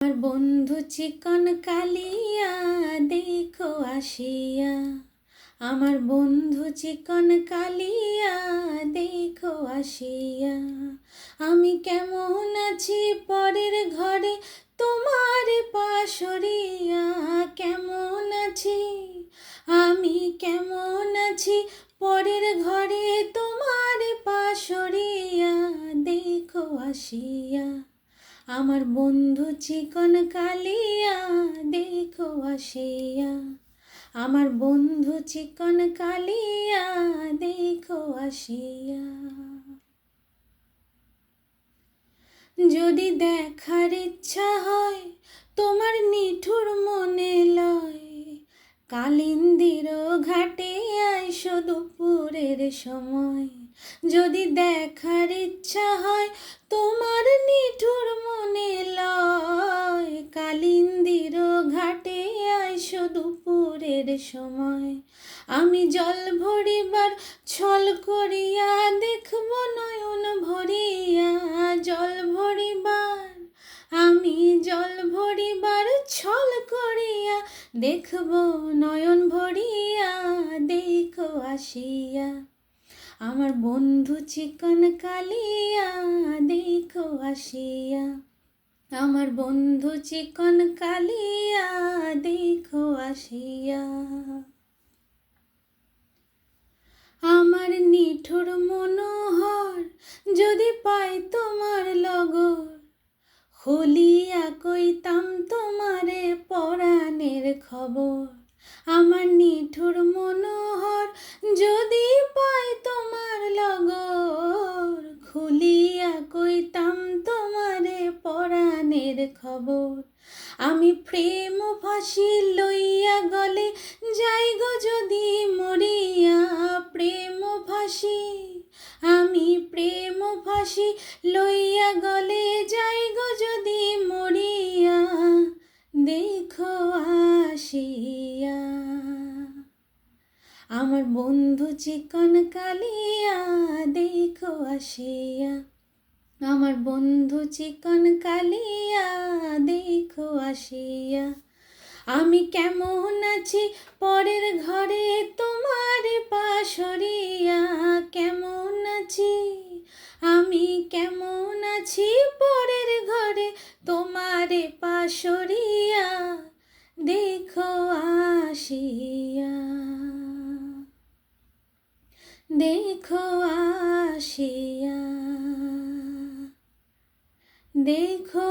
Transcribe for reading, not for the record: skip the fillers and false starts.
আমার বন্ধু চিকন কালিয়া দেখো আসিয়া, আমার বন্ধু চিকন কালিয়া দেখো আসিয়া। আমি কেমন আছি পরের ঘরে তোমার পাশরিয়া, কেমন আছি আমি কেমন আছি পরের ঘরে তোমার পাশরিয়া, দেখো আসিয়া। আমার বন্ধু চিকন কালিয়া দেখো আসিয়া, আমার বন্ধু চিকন কালিয়া দেখো আসিয়া। যদি দেখার ইচ্ছা হয় তোমার নিঠুর মনে লয়, কালিন্দির ঘাটে আইসো দুপুরের সময়। যদি দেখার ইচ্ছা হয় তোমার নিঠুর মনে লয়, কালিন্দির ঘাটে আইসো দুপুরের সময়। আমি জল ভরিবার ছল করিয়া দেখব নয়ন ভরিয়া, জল ভরিবার আমি জল ভরিবার ছল করিয়া দেখব নয়ন ভরিয়া, দেখো আসিয়া। আমার বন্ধু চিকন কালিয়া দেখো আসিয়া, আমার বন্ধু চিকন কালিয়া দেখো আসিয়া। আমার নিঠুর মনোহর যদি পাই তোমার লগর, খুলিয়া কইতাম তোমারে পরাণের খবর। আমার নিঠুর মনোহর যদি পাই তোমার লগর, খুলিয়া কইতাম তোমারে পরাণের খবর। আমি প্রেম ফাঁসি লইয়া গলে যাই গো যদি মরিয়া, প্রেম ফাঁসি আমি প্রেম ফাঁসি লইয়া গলে যাই গো যদি মরিয়া, দেখো আসিয়া। আমার বন্ধু চিকন কালিয়া দেখো আসিয়া, আমার বন্ধু চিকন কালিয়া দেখো আসিয়া। আমি কেমন আছি পরের ঘরে তোমার পাশরিয়া, কেমন আছি আমি কেমন আছি পরের ঘরে তোমার পাশরিয়া, দেখো আসিয়া, দেখো আসিয়া, দেখো